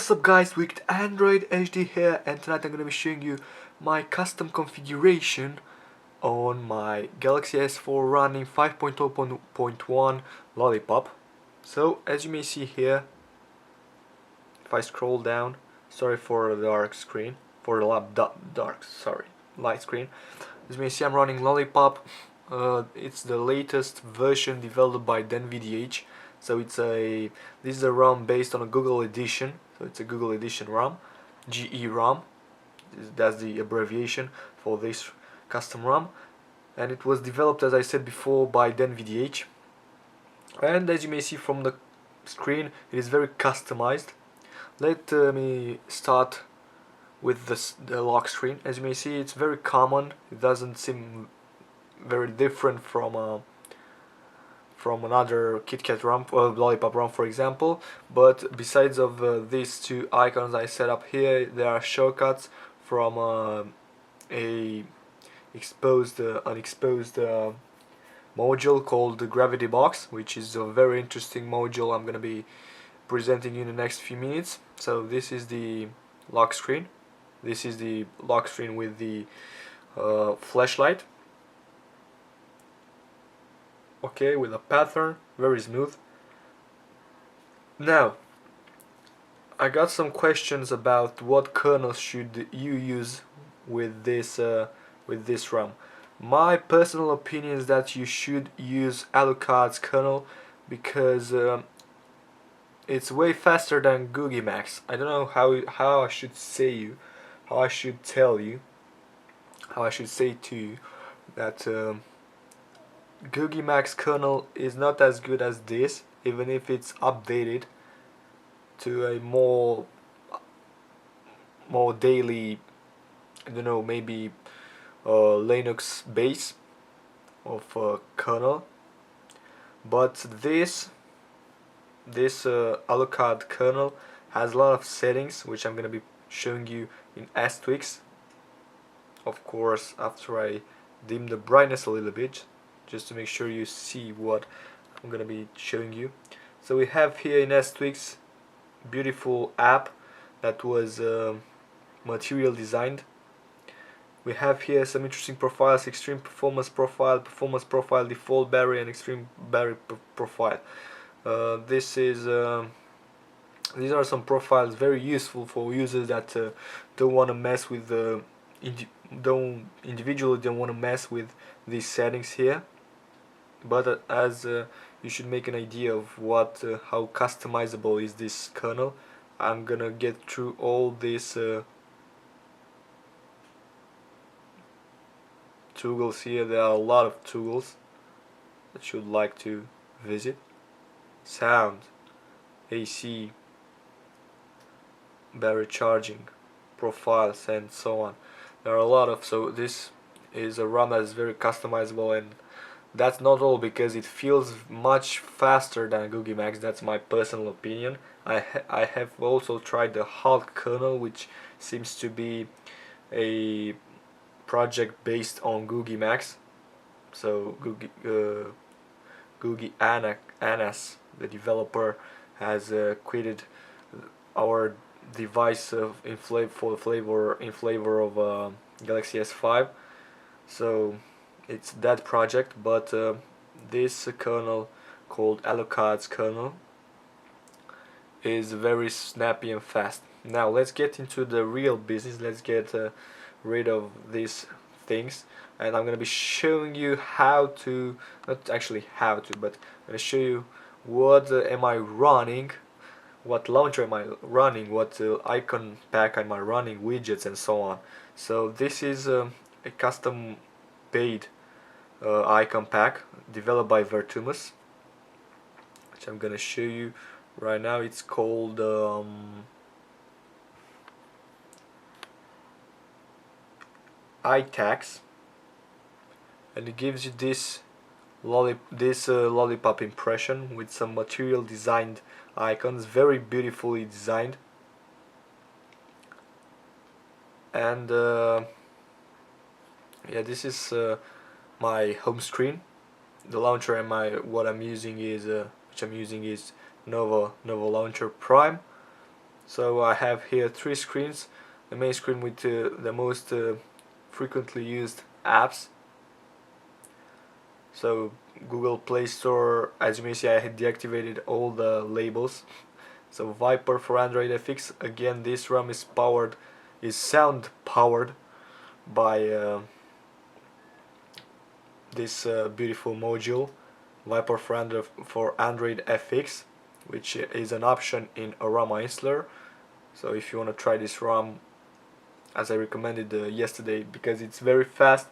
What's up guys, with Android HD here, and tonight I'm going to be showing you my custom configuration on my Galaxy S4 running 5.0.1 Lollipop. So as you may see here, if I scroll down, sorry for the light screen. As you may see, I'm running Lollipop. It's the latest version developed by NVIDIA. So this is a ROM based on a Google Edition. So it's a Google Edition ROM, GE ROM. That's the abbreviation for this custom ROM, and it was developed, as I said before, by NVIDIA. And as you may see from the screen, it is very customized. Let me start with the lock screen. As you may see, it's very common. It doesn't seem very different from another KitKat ROM or Lollipop ROM, for example. But besides of these two icons I set up here, there are shortcuts from an exposed module called the Gravity Box, which is a very interesting module I'm going to be presenting you in the next few minutes. So this is the lock screen. This is the lock screen with the flashlight. Okay, with a pattern, very smooth. Now, I got some questions about what kernel should you use with this ROM. My personal opinion is that you should use Alucard's kernel because it's way faster than Googie Max. I don't know how I should say to you that Googie Max kernel is not as good as this, even if it's updated to a more daily, I don't know, maybe Linux base of kernel. But this Alucard kernel has a lot of settings which I'm gonna be showing you in S-Tweaks. Of course, after I dim the brightness a little bit, just to make sure you see what I'm gonna be showing you. So we have here in S-Tweaks beautiful app that was material designed. We have here some interesting profiles: extreme performance profile, default battery, and extreme battery profile. These are some profiles very useful for users that don't want to mess with individually don't want to mess with these settings here. But as you should make an idea of how customizable is this kernel, I'm gonna get through all these toggles here. There are a lot of toggles that you'd like to visit: sound, AC, battery charging, profiles, and so on. There are a lot of, so this is a ROM that is very customizable, and that's not all, because it feels much faster than Googie Max. That's my personal opinion. I have also tried the Hulk kernel, which seems to be a project based on Googie Max. So Googie Anas, the developer, has created our device in flavor of Galaxy S5. So it's that project, but this kernel called Alucard's kernel is very snappy and fast. Now let's get into the real business. Let's get rid of these things, and I'm going to be showing you how to, not actually how to, but I'm going to show you what am I running, what launcher am I running, what icon pack am I running, widgets, and so on. So this is a custom paid icon pack developed by Vertumus, which I'm gonna show you right now. It's called iTags, and it gives you this lollipop impression with some material designed icons, very beautifully designed. And yeah, this is my home screen. The launcher and which I'm using is Nova Launcher Prime. So I have here three screens. The main screen with the most frequently used apps. So Google Play Store, as you may see, I had deactivated all the labels. So Viper for Android FX. Again, this ROM is sound powered by this beautiful module, Viper for Android FX, which is an option in Aroma installer. So if you want to try this ROM, as I recommended yesterday, because it's very fast,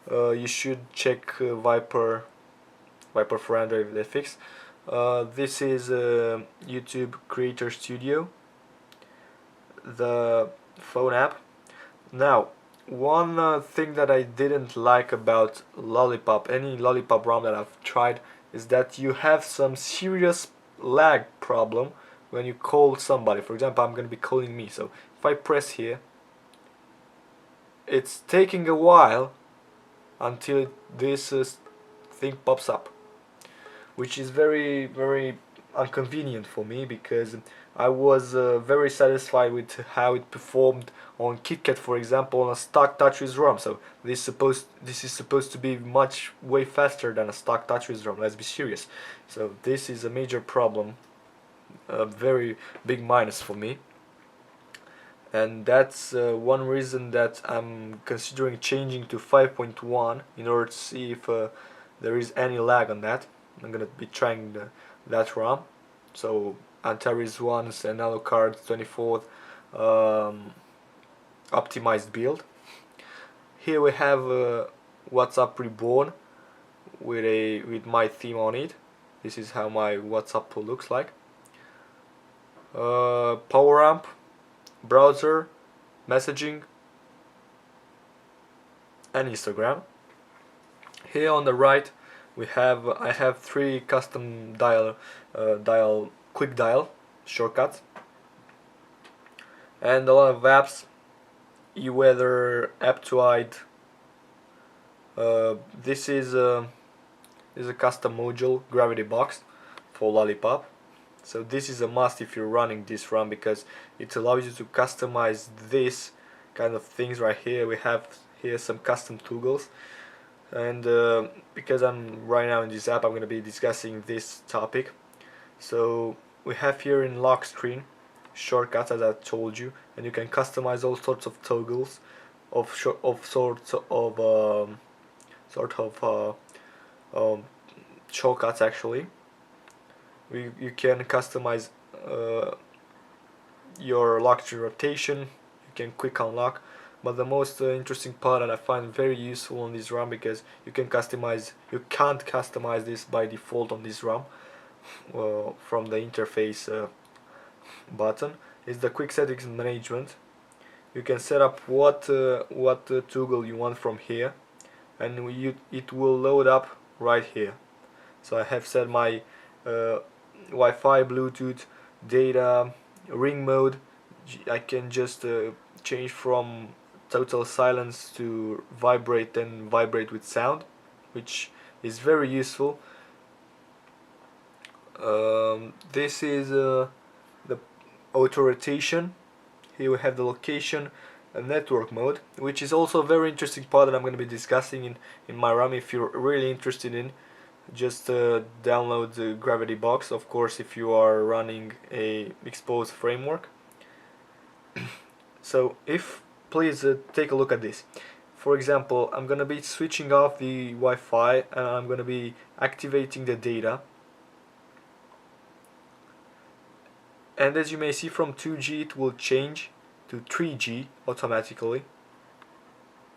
you should check Viper for Android FX. This is YouTube Creator Studio, the phone app. Now, one thing that I didn't like about Lollipop, any Lollipop ROM that I've tried, is that you have some serious lag problem when you call somebody. For example, I'm going to be calling me, so if I press here, it's taking a while until this thing pops up, which is very inconvenient for me, because I was very satisfied with how it performed on KitKat, for example, on a stock TouchWiz ROM. So this is supposed to be way faster than a stock TouchWiz ROM. Let's be serious. So this is a major problem, a very big minus for me, and that's one reason that I'm considering changing to 5.1 in order to see if there is any lag on that. I'm gonna be trying that ROM. So Antares ones and Alucard 24th optimized build. Here we have WhatsApp Reborn with my theme on it. This is how my WhatsApp looks like. Power amp, browser, messaging, and Instagram. Here on the right I have three custom quick dial shortcuts, and a lot of apps. eWeather, Aptoide. This is a custom module, Gravity Box for Lollipop. So this is a must if you're running this ROM, because it allows you to customize this kind of things right here. We have here some custom toggles, and because I'm right now in this app, I'm going to be discussing this topic. So we have here in lock screen shortcuts, as I told you, and you can customize all sorts of toggles shortcuts actually. You can customize your lock tree rotation, you can quick unlock, but the most interesting part that I find very useful on this ROM, because you can't customize this by default on this ROM from the interface button, is the quick settings management. You can set up what toggle you want from here, and it will load up right here. So I have set my Wi-Fi, Bluetooth, data, ring mode. I can just change from total silence to vibrate, and vibrate with sound, which is very useful. This is the auto rotation. Here we have the location and network mode, which is also a very interesting part that I'm going to be discussing in my ROM. If you're really interested in, just download the Gravity Box, of course, if you are running a Xposed framework. So please take a look at this. For example, I'm going to be switching off the Wi-Fi, and I'm going to be activating the data. And as you may see, from 2G it will change to 3G automatically.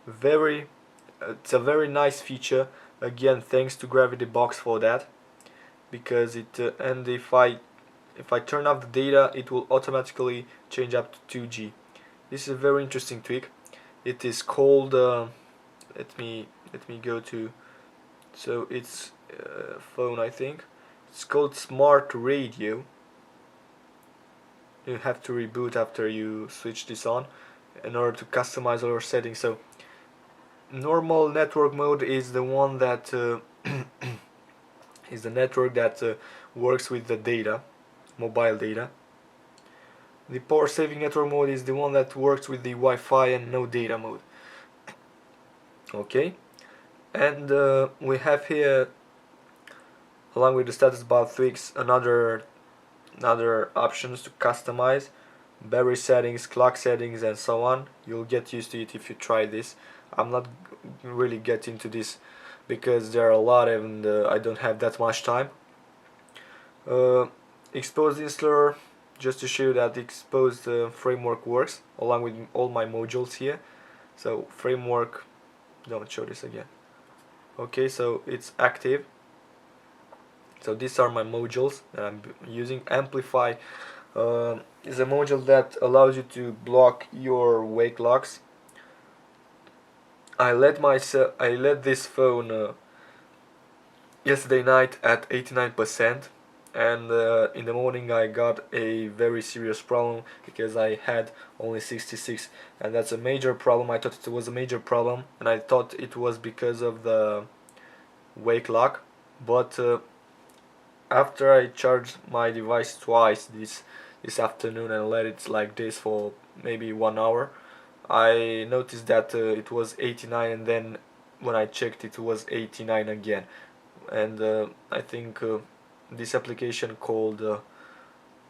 It's a very nice feature. Again, thanks to Gravity Box for that, because and if I turn off the data, it will automatically change up to 2G. This is a very interesting tweak. It is called let me go to, so it's phone, I think. It's called Smart Radio. You have to reboot after you switch this on in order to customize all your settings. So normal network mode is the one that is the network that works with the data, mobile data. The power saving network mode is the one that works with the Wi-Fi and no data mode. Okay, and we have here, along with the status bar tweaks, another options to customize: battery settings, clock settings, and so on. You'll get used to it if you try this. I'm not really getting into this because there are a lot and I don't have that much time. Xposed installer, just to show you that the Xposed framework works along with all my modules here. So framework, don't show this again. Okay, so it's active. So these are my modules that I'm using. Amplify is a module that allows you to block your wake locks. I let this phone yesterday night at 89%, and in the morning I got a very serious problem because I had only 66, and that's a major problem. I thought it was a major problem, and I thought it was because of the wake lock, but after I charged my device twice this afternoon and let it like this for maybe 1 hour, I noticed that it was 89, and then when I checked it was 89 again. And I think this application called let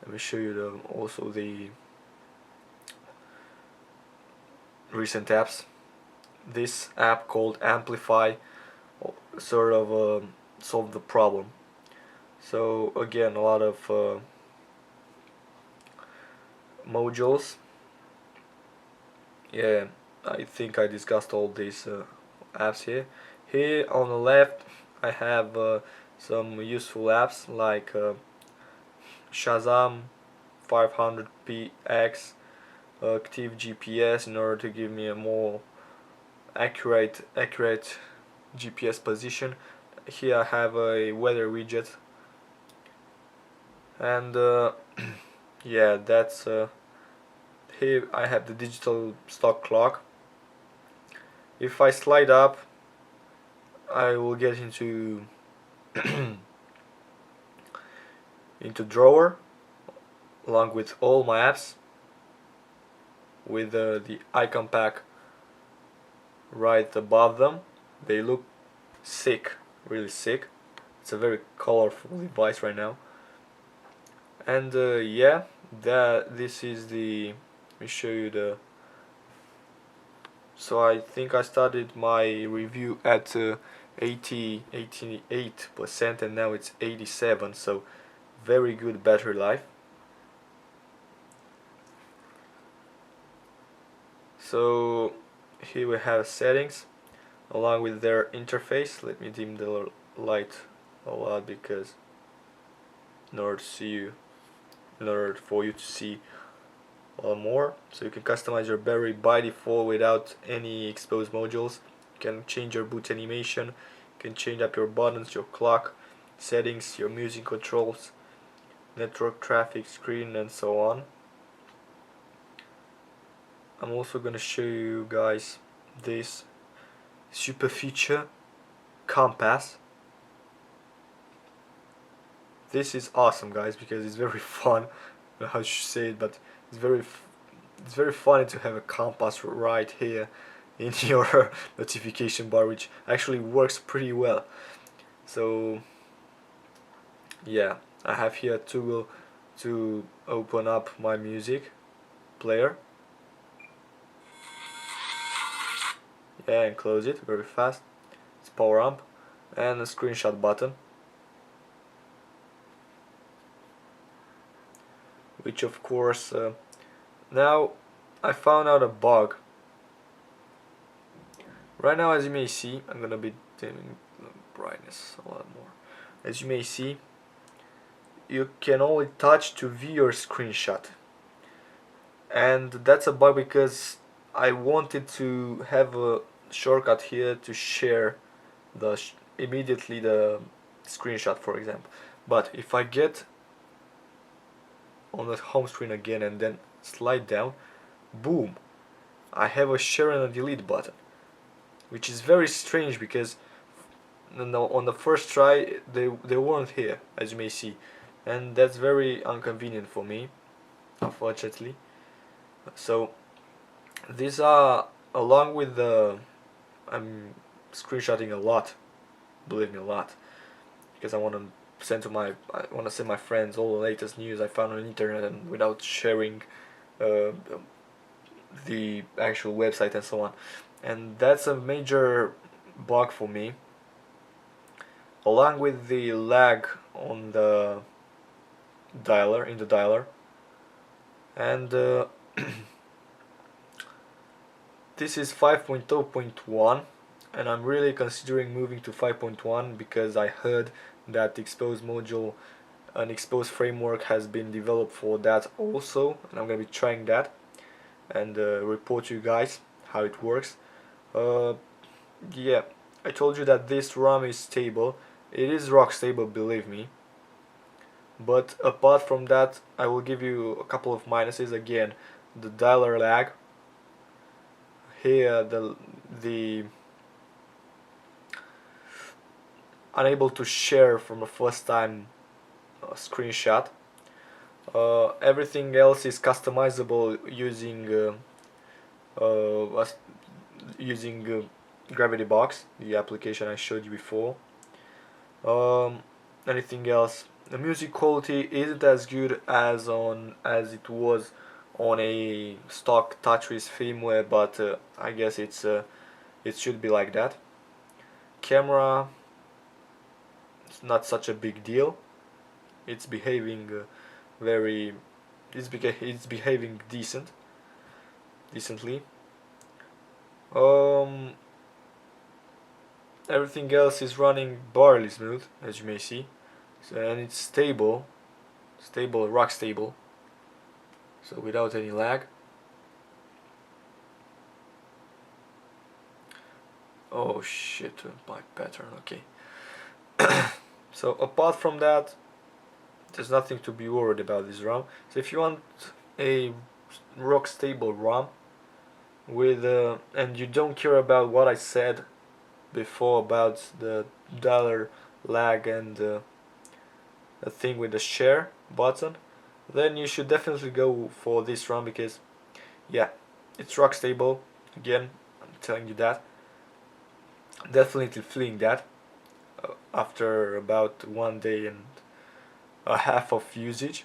me show you also the recent apps. This app called Amplify sort of solved the problem. So again, a lot of modules. Yeah, I think I discussed all these apps here. Here on the left I have some useful apps like Shazam 500px, Active GPS, in order to give me a more accurate GPS position. Here I have a weather widget, and yeah, that's here I have the digital stock clock. If I slide up, I will get into into drawer along with all my apps with the icon pack right above them. They look sick, really sick. It's a very colorful device right now. And yeah, this is the, let me show you the, so I think I started my review at 88%, and now it's 87, so very good battery life. So here we have settings along with their interface. Let me dim the light a lot because in order for you to see a lot more. So you can customize your battery by default without any Xposed modules. You can change your boot animation, you can change up your buttons, your clock settings, your music controls, network traffic screen, and so on. I'm also gonna show you guys this super feature, compass. This is awesome, guys, because it's very fun. I don't know how to say it, but it's very funny to have a compass right here in your notification bar, which actually works pretty well. So yeah, I have here a toggle to open up my music player. Yeah, and close it very fast. It's power amp and a screenshot button, which of course now I found out a bug. Right now, as you may see, I'm gonna be dimming the brightness a lot more. As you may see, you can only touch to view your screenshot, and that's a bug because I wanted to have a shortcut here to share immediately the screenshot, for example. But if I get on the home screen again and then slide down, boom, I have a share and a delete button, which is very strange because on the first try they weren't here, as you may see, and that's very inconvenient for me. unfortunately. So these are, along with the, I'm screenshotting a lot, believe me, a lot, because I want to send my friends all the latest news I found on the internet, and without sharing the actual website and so on. And that's a major bug for me, along with the lag on the dialer, in the dialer. And this is 5.0.1, and I'm really considering moving to 5.1 because I heard that the Xposed module, an Xposed framework, has been developed for that also, and I'm gonna be trying that and report to you guys how it works. Yeah, I told you that this ROM is stable. It is rock stable, believe me. But apart from that, I will give you a couple of minuses. Again, the dialer lag. Here, the unable to share from a first time screenshot. Everything else is customizable using Gravity Box, the application I showed you before. Anything else? The music quality isn't as good as it was on a stock TouchWiz firmware, but I guess it should be like that. Camera, it's not such a big deal. It's behaving it's behaving decently. Everything else is running barely smooth, as you may see. So, and it's stable, rock stable, so without any lag. Oh shit, my pattern, okay. So apart from that, there's nothing to be worried about this ROM. So if you want a rock stable ROM with and you don't care about what I said before about the dialer lag and the thing with the share button, then you should definitely go for this ROM, because yeah, it's rock stable. Again, I'm telling you that. Definitely feeling that after about 1 day and a half of usage.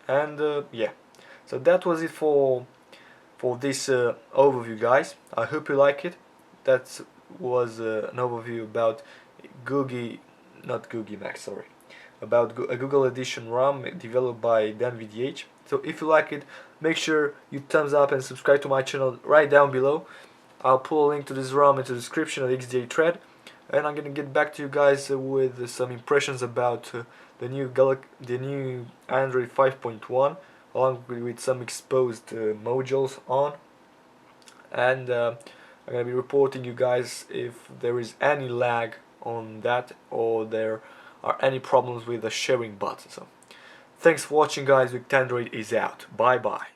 And yeah, so that was it for this overview, guys. I hope you like it. That was an overview about about a Google Edition ROM developed by DanVDH. So if you like it, make sure you thumbs up and subscribe to my channel right down below. I'll put a link to this ROM into the description of the XDA thread, and I'm gonna get back to you guys with some impressions about the new Android 5.1, along with some Xposed modules on, and I'm gonna be reporting you guys if there is any lag on that or there are any problems with the sharing button. So thanks for watching, guys. Android is out. Bye bye.